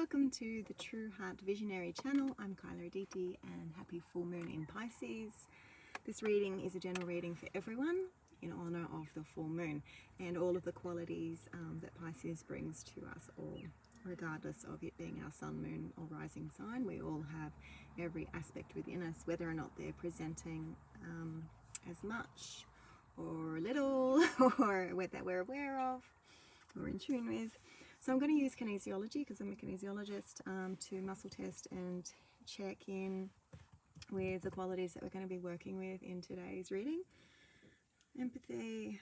Welcome to the True Heart Visionary channel. I'm Kyla Aditi and happy full moon in Pisces. This reading is a general reading for everyone in honor of the full moon and all of the qualities that Pisces brings to us all, regardless of it being our sun, moon or rising sign. We all have every aspect within us, whether or not they're presenting as much or little or that we're aware of or in tune with. So I'm going to use kinesiology because I'm a kinesiologist to muscle test and check in with the qualities that we're going to be working with in today's reading. Empathy,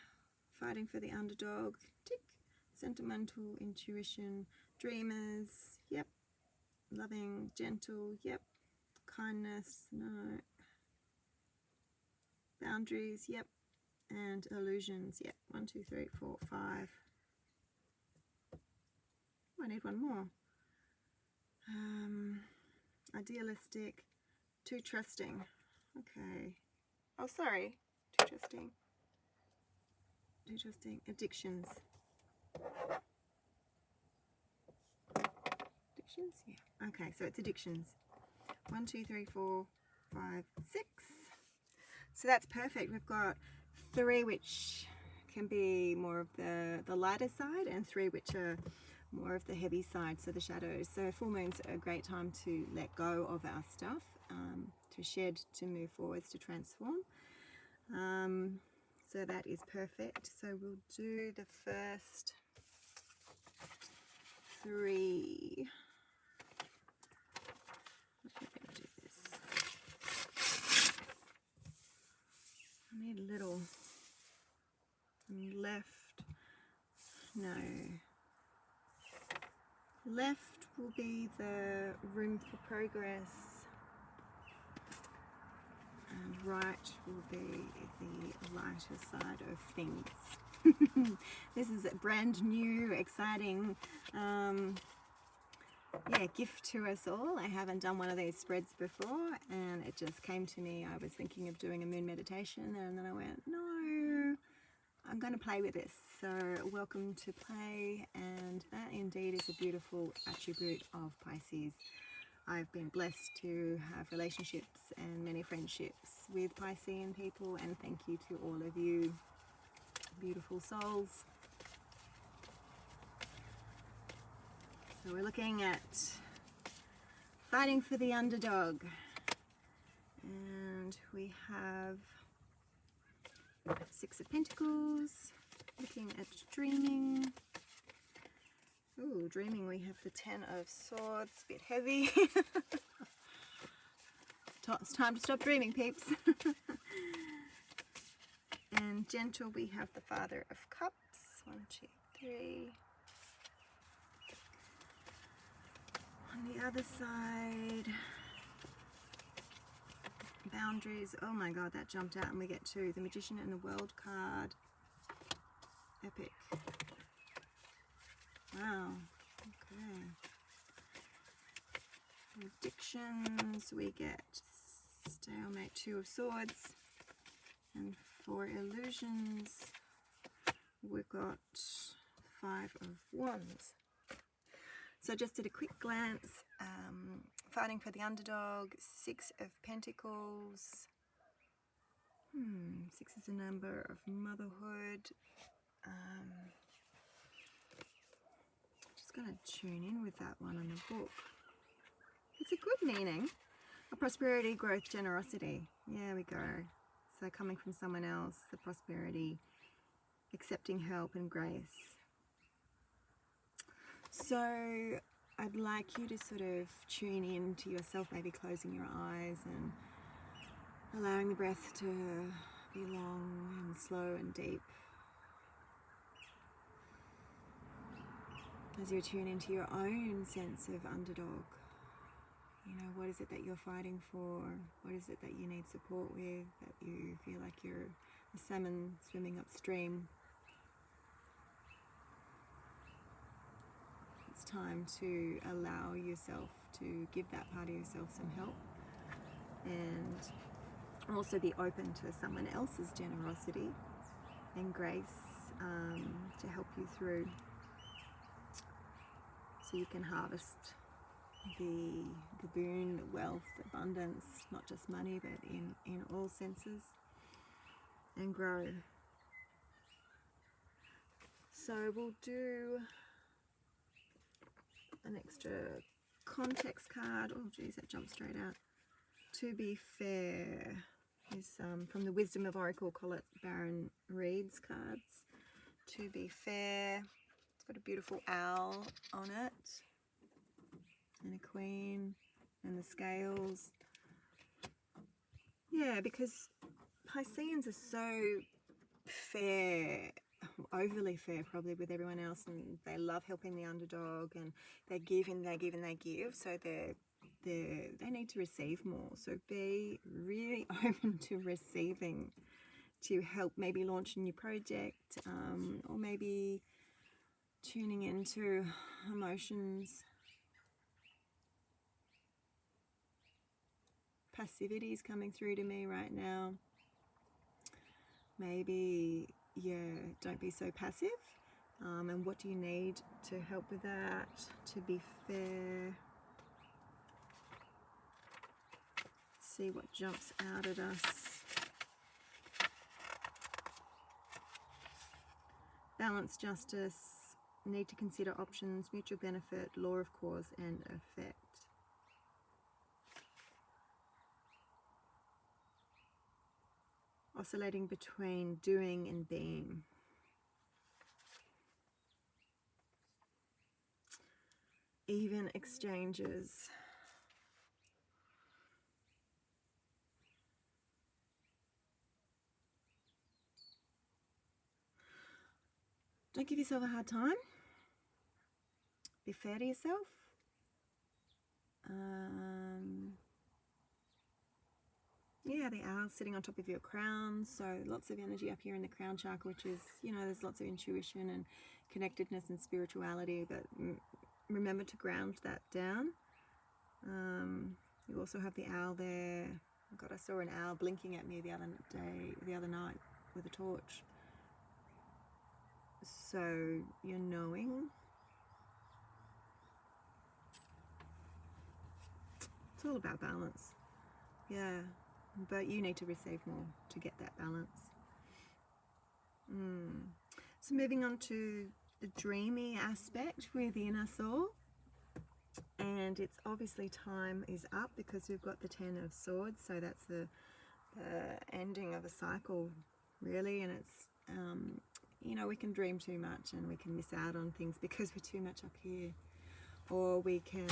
fighting for the underdog, tick. Sentimental, intuition, dreamers, yep. Loving, gentle, yep. Kindness, no. Boundaries, yep. And illusions, yep. 1, 2, 3, 4, 5. I need one more. Idealistic, too trusting. Okay. Oh, sorry. Too trusting. Too trusting. Addictions. Addictions? Yeah. Okay, so it's addictions. 1, 2, 3, 4, 5, 6. So that's perfect. We've got 3 which can be more of the lighter side and 3 which are more of the heavy side, so the shadows. So full moon's a great time to let go of our stuff, to shed, to move forwards, to transform. So that is perfect. So we'll do the first 3. I'm going to do this. I need a little left. No. Left will be the room for progress and right will be the lighter side of things. This is a brand new, exciting gift to us all. I haven't done one of these spreads before and it just came to me. I was thinking of doing a moon meditation and then I went, no, I'm going to play with this. So welcome to play, and that indeed is a beautiful attribute of Pisces. I've been blessed to have relationships and many friendships with Piscean people, and thank you to all of you beautiful souls. So we're looking at fighting for the underdog, and we have 6 of Pentacles, looking at dreaming. Ooh, dreaming, we have the 10 of Swords, a bit heavy. It's time to stop dreaming, peeps. And gentle, we have the Father of Cups. 1, 2, 3. On the other side, boundaries. Oh my god, that jumped out, and we get 2. The Magician and the World card. Epic. Wow. Okay. Addictions, we get stalemate, 2 of Swords. And for illusions, we've got 5 of Wands. So just at a quick glance, fighting for the underdog, 6 of Pentacles. 6 is a number of motherhood. Just going to tune in with that one on the book. It's a good meaning. A prosperity, growth, generosity. There we go. So coming from someone else, the prosperity, accepting help and grace. So I'd like you to sort of tune in to yourself, maybe closing your eyes and allowing the breath to be long and slow and deep. As you tune into your own sense of underdog, you know, what is it that you're fighting for? What is it that you need support with? That you feel like you're a salmon swimming upstream? It's time to allow yourself to give that part of yourself some help, and also be open to someone else's generosity and grace to help you through, so you can harvest the boon, the wealth, abundance, not just money, but in all senses, and grow. So we'll do an extra context card. Oh geez, that jumped straight out. To be fair is from the Wisdom of Oracle, call it Baron Reed's cards. To be fair, it's got a beautiful owl on it, and a queen, and the scales. Yeah, because Pisceans are so fair, overly fair probably with everyone else, and they love helping the underdog, and they give and they give and they give, so they need to receive more. So be really open to receiving, to help maybe launch a new project, or maybe tuning into emotions. Passivity is coming through to me right now. Maybe, yeah, don't be so passive. And what do you need to help with that? To be fair. See what jumps out at us. Balance, justice, need to consider options, mutual benefit, law of cause and effect. Oscillating between doing and being. Even exchanges. Don't give yourself a hard time. Be fair to yourself. Yeah, the owl's sitting on top of your crown, so lots of energy up here in the crown chakra, which is, you know, there's lots of intuition and connectedness and spirituality, but remember to ground that down. You also have the owl there. God, I saw an owl blinking at me the other night with a torch. So you're knowing. It's all about balance. Yeah, but you need to receive more to get that balance. So moving on to the dreamy aspect within us all. And it's obviously time is up because we've got the Ten of Swords. So that's the ending of a cycle, really. And it's, you know, we can dream too much and we can miss out on things because we're too much up here. Or we can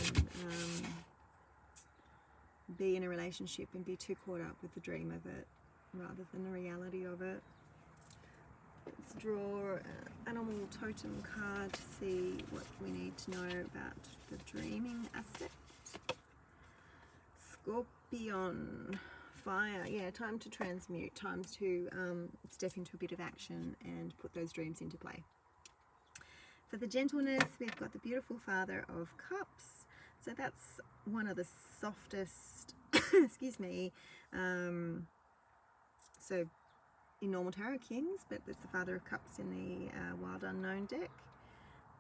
be in a relationship and be too caught up with the dream of it rather than the reality of it. Let's draw an animal totem card to see what we need to know about the dreaming aspect. Scorpion, fire. Yeah, time to transmute, time to step into a bit of action and put those dreams into play. For the gentleness, we've got the beautiful Father of Cups. So that's one of the softest, excuse me, so in normal Tarot Kings, but it's the Father of Cups in the Wild Unknown deck.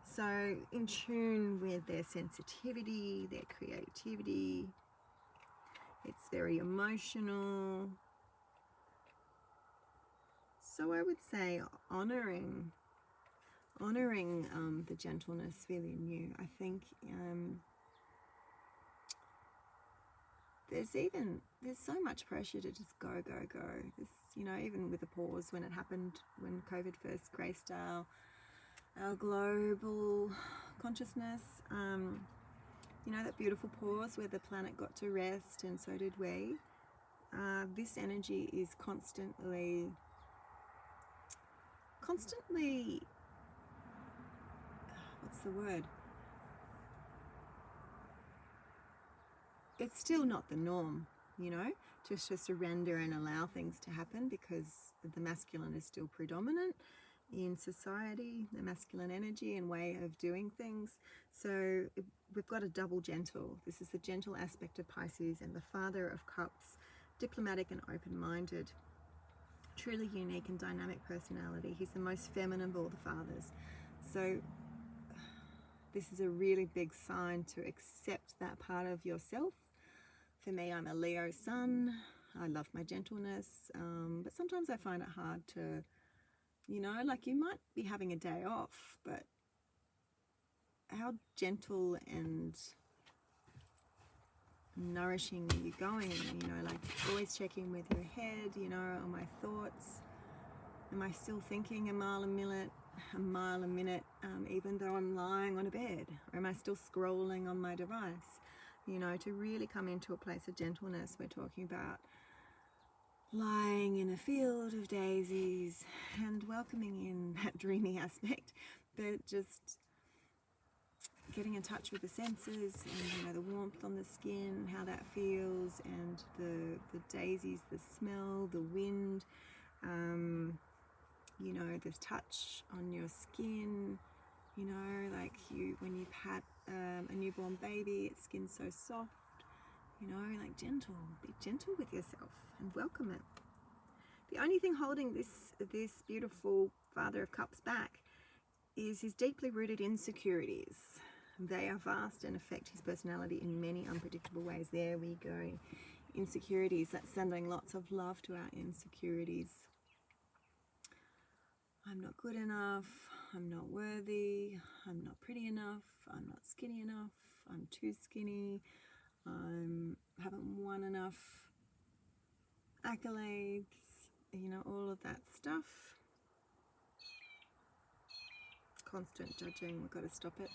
So in tune with their sensitivity, their creativity. It's very emotional. So I would say honoring the gentleness within you. I think there's so much pressure to just go. This, you know, even with the pause when it happened, when COVID first graced our global consciousness, you know, that beautiful pause where the planet got to rest and so did we. This energy is constantly, what's the word? It's still not the norm, you know, just to surrender and allow things to happen because the masculine is still predominant in society, the masculine energy and way of doing things. So we've got a double gentle. This is the gentle aspect of Pisces and the Father of Cups, diplomatic and open-minded, truly unique and dynamic personality. He's the most feminine of all the fathers. So This is a really big sign to accept that part of yourself. For me, I'm a Leo sun. I love my gentleness, but sometimes I find it hard to, you know, like you might be having a day off, but how gentle and nourishing are you going? You know, like always checking with your head, you know, are my thoughts, am I still thinking a mile a minute, even though I'm lying on a bed? Or am I still scrolling on my device? You know, to really come into a place of gentleness, we're talking about lying in a field of daisies and welcoming in that dreamy aspect, but just getting in touch with the senses and, you know, the warmth on the skin, how that feels, and the daisies, the smell, the wind, you know, the touch on your skin, you know, like when you pat a newborn baby, its skin's so soft, you know, like gentle. Be gentle with yourself and welcome it. The only thing holding this beautiful Father of Cups back is his deeply rooted insecurities. They are vast and affect his personality in many unpredictable ways. There we go. Insecurities. That's sending lots of love to our insecurities. I'm not good enough. I'm not worthy. I'm not pretty enough. I'm not skinny enough. I'm too skinny. I haven't won enough accolades. You know, all of that stuff. Constant judging. We've got to stop it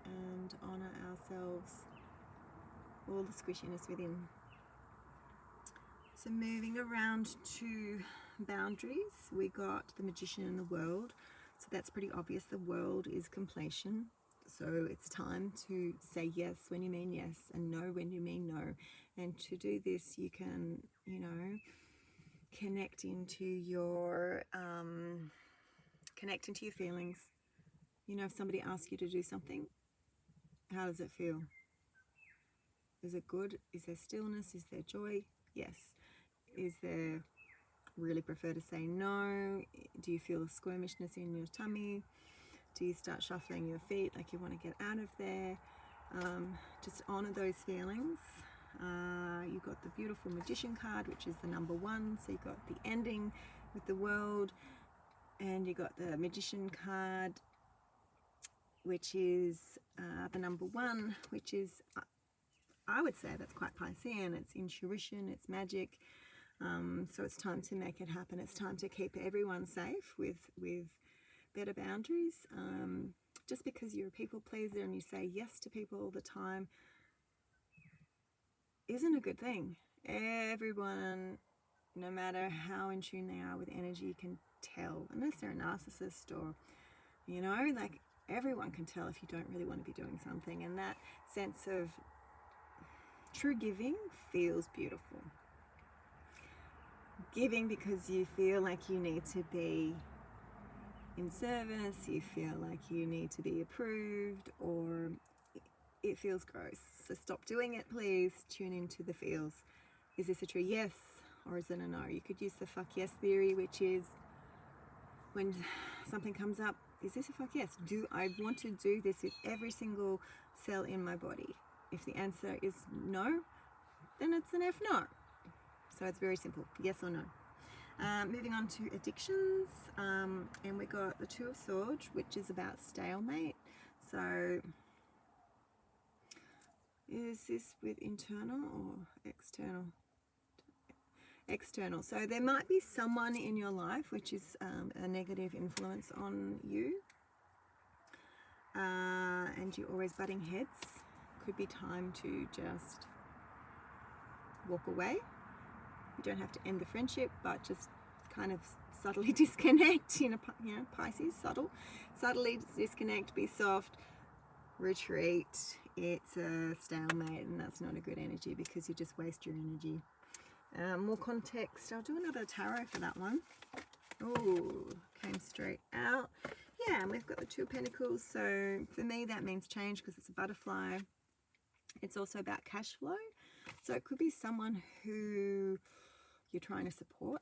and honor ourselves, all the squishiness within. So moving around to boundaries, we got the Magician in the World. So that's pretty obvious. The world is completion. So it's time to say yes when you mean yes and no when you mean no. And to do this, you can, you know, connect into your feelings. You know, if somebody asks you to do something, how does it feel? Is it good? Is there stillness? Is there joy? Yes. Is there really prefer to say no? Do you feel a squirmishness in your tummy? Do you start shuffling your feet like you want to get out of there? Just honor those feelings. You've got the beautiful Magician card, which is the number 1. So you've got the ending with the world, and you got the Magician card, which is the number 1, which is, I would say that's quite Piscean. It's intuition, it's magic. So it's time to make it happen. It's time to keep everyone safe with better boundaries. Just because you're a people pleaser and you say yes to people all the time isn't a good thing. Everyone, no matter how in tune they are with energy, can tell, unless they're a narcissist or, you know, like everyone can tell if you don't really want to be doing something. And that sense of true giving feels beautiful. Giving because you feel like you need to be in service, you feel like you need to be approved, or it feels gross. So stop doing it, please. Tune into the feels. Is this a true yes or is it a no? You could use the fuck yes theory, which is when something comes up, is this a fuck yes? Do I want to do this with every single cell in my body? If the answer is no, then it's an F no. So it's very simple, yes or no. Moving on to addictions, and we got the Two of Swords, which is about stalemate. So is this with internal or external? External. So there might be someone in your life which is a negative influence on you, and you're always butting heads. Could be time to just walk away. You don't have to end the friendship, but just kind of subtly disconnect. You know, Pisces, subtly disconnect, be soft, retreat. It's a stalemate, and that's not a good energy because you just waste your energy. More context. I'll do another tarot for that one. Oh, came straight out. Yeah, and we've got the Two of Pentacles. So for me, that means change because it's a butterfly. It's also about cash flow. So it could be someone who you're trying to support.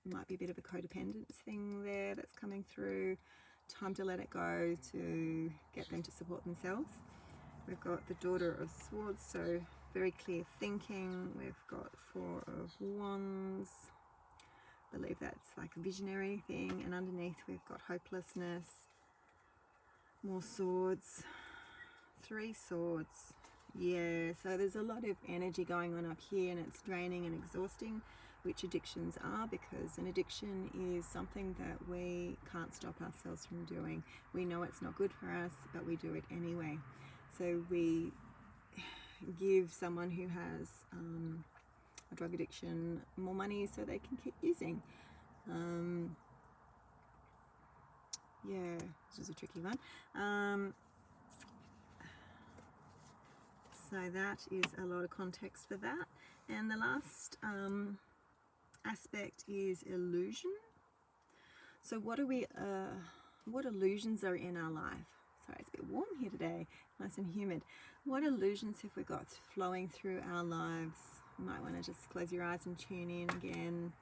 It might be a bit of a codependence thing there that's coming through. time to let it go, to get them to support themselves. We've got the Daughter of Swords, so very clear thinking. We've got Four of Wands. I believe that's like a visionary thing. And underneath we've got hopelessness. More swords. Three swords. Yeah, so there's a lot of energy going on up here, and it's draining and exhausting, which addictions are, because an addiction is something that we can't stop ourselves from doing. We know it's not good for us, but we do it anyway. So we give someone who has a drug addiction more money so they can keep using. Yeah, this is a tricky one. So that is a lot of context for that. And the last aspect is illusion. So what illusions are in our life? Sorry, it's a bit warm here today, nice and humid. What illusions have we got flowing through our lives? You might want to just close your eyes and tune in again.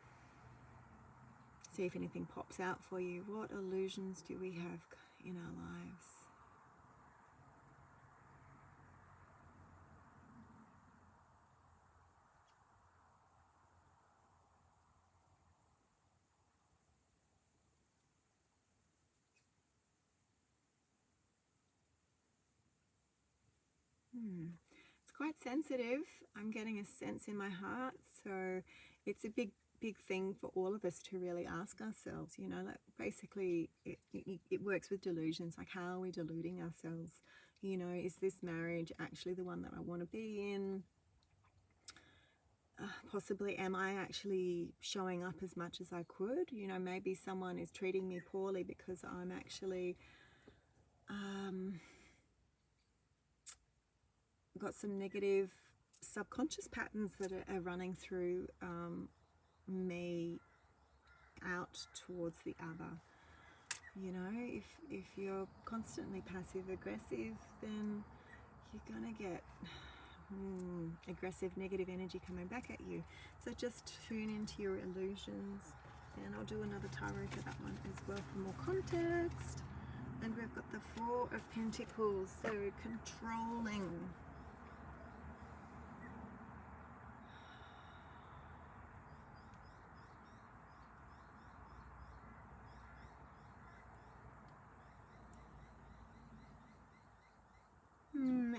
See if anything pops out for you. What illusions do we have in our lives? It's quite sensitive. I'm getting a sense in my heart, so it's a big thing for all of us to really ask ourselves, you know, like basically it works with delusions. Like, how are we deluding ourselves? You know, is this marriage actually the one that I want to be in? Possibly, am I actually showing up as much as I could? You know, maybe someone is treating me poorly because I'm actually got some negative subconscious patterns that are running through me out towards the other. You know, if you're constantly passive aggressive, then you're gonna get aggressive negative energy coming back at you. So just tune into your illusions, and I'll do another tarot for that one as well for more context. And we've got the Four of Pentacles, so controlling.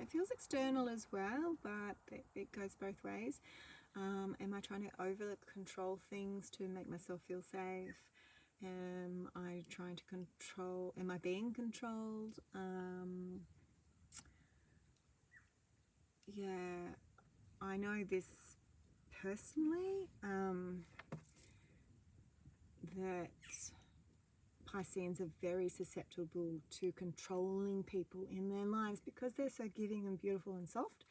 It feels external as well, but it goes both ways. Am I trying to over control things to make myself feel safe? Am I trying to control? Am I being controlled? Yeah, I know this personally, that Pisceans are very susceptible to controlling people in their lives because they're so giving and beautiful and soft.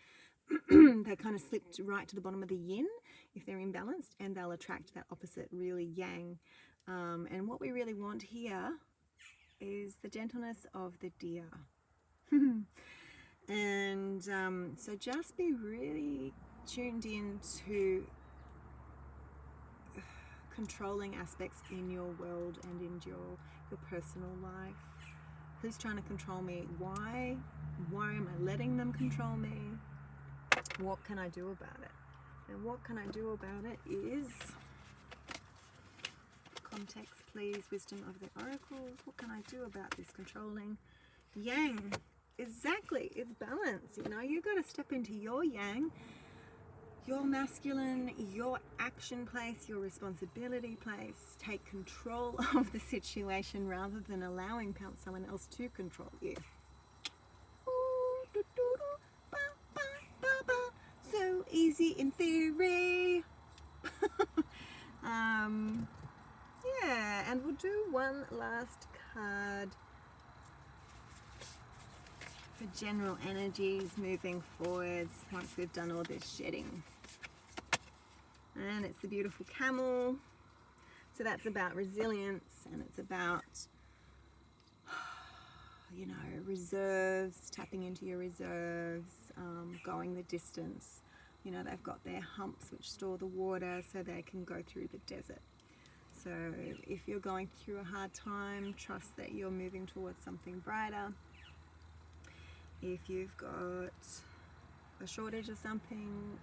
They kind of slip right to the bottom of the yin if they're imbalanced, and they'll attract that opposite, really yang. And what we really want here is the gentleness of the deer. And so just be really tuned in to controlling aspects in your world and in your personal life. Who's trying to control me? Why am I letting them control me? What can I do about it? And what can I do about it is context, please. Wisdom of the oracles. What can I do about this controlling yang? Exactly, it's balance. You know, you got to step into your yang, your masculine, your action place, your responsibility place. Take control of the situation rather than allowing someone else to control you. So easy in theory. Yeah, and we'll do one last card for general energies moving forwards once we've done all this shedding. And it's the beautiful camel. So that's about resilience, and it's about, you know, reserves, tapping into your reserves, going the distance. You know, they've got their humps which store the water so they can go through the desert. So if you're going through a hard time, trust that you're moving towards something brighter. If you've got a shortage of something,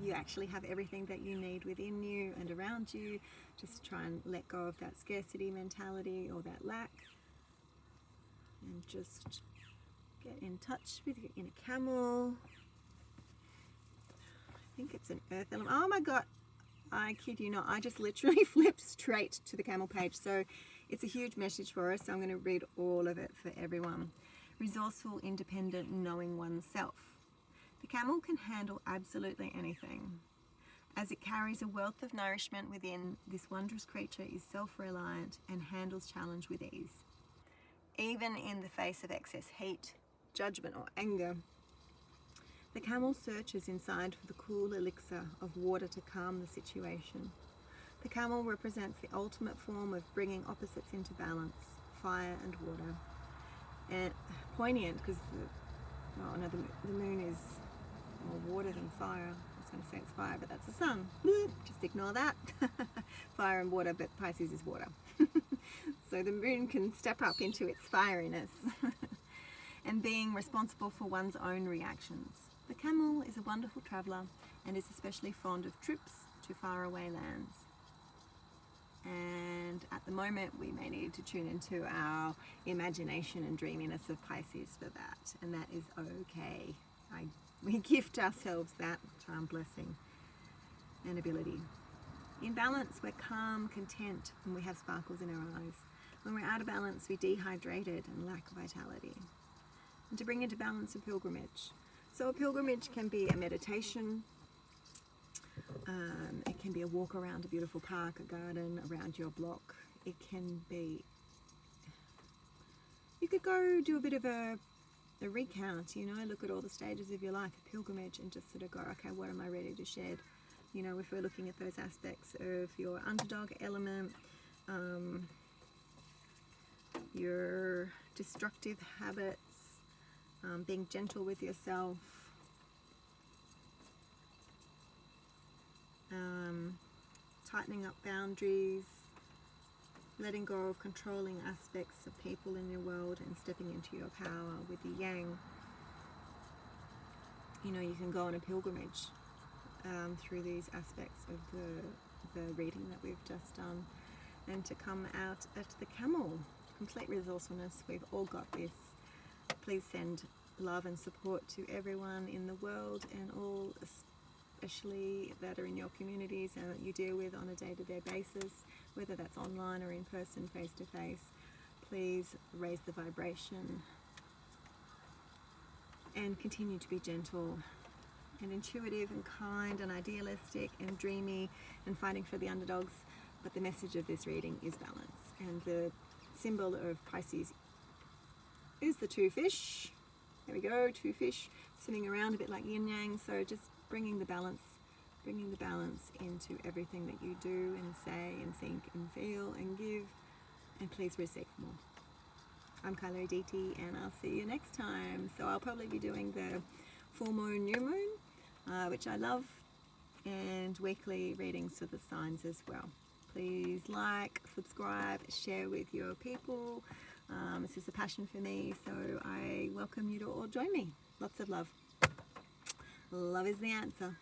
you actually have everything that you need within you and around you. Just try and let go of that scarcity mentality or that lack, and just get in touch with your inner camel. I think it's an earth element. Oh my god, I kid you not, I just literally flipped straight to the camel page. So it's a huge message for us, so I'm going to read all of it for everyone. Resourceful, independent, knowing oneself. The camel can handle absolutely anything. As it carries a wealth of nourishment within, this wondrous creature is self-reliant and handles challenge with ease. Even in the face of excess heat, judgment or anger, the camel searches inside for the cool elixir of water to calm the situation. The camel represents the ultimate form of bringing opposites into balance, fire and water. And poignant because the moon is more water than fire. I was going to say it's fire, but that's the sun. Just ignore that. Fire and water, but Pisces is water. So the moon can step up into its fieriness and being responsible for one's own reactions. The camel is a wonderful traveller and is especially fond of trips to faraway lands. And at the moment we may need to tune into our imagination and dreaminess of Pisces for that, and that is okay. We gift ourselves that charm, blessing and ability. In balance, we're calm, content, and we have sparkles in our eyes. When we're out of balance, we're dehydrated and lack vitality. And to bring into balance, a pilgrimage. So a pilgrimage can be a meditation. It can be a walk around a beautiful park, a garden, around your block. It can be, you could go do a bit of a recount, look at all the stages of your life, a pilgrimage, and just sort of go, okay, what am I ready to shed? If we're looking at those aspects of your underdog element, your destructive habits, being gentle with yourself, tightening up boundaries, letting go of controlling aspects of people in your world and stepping into your power with the yang. You can go on a pilgrimage through these aspects of the reading that we've just done, and to come out at the camel. Complete resourcefulness, we've all got this. Please send love and support to everyone in the world, and all especially that are in your communities and that you deal with on a day-to-day basis, whether that's online or in person, face-to-face. Please raise the vibration and continue to be gentle and intuitive and kind and idealistic and dreamy and fighting for the underdogs. But the message of this reading is balance, and the symbol of Pisces is the two fish. There we go, two fish swimming around a bit like yin yang. So just bringing the balance into everything that you do and say and think and feel and give, and please receive more. I'm Kyler DT, and I'll see you next time. So I'll probably be doing the full moon, new moon, which I love, and weekly readings for the signs as well. Please like, subscribe, share with your people. This is a passion for me, so I welcome you to all join me. Lots of love. Love is the answer.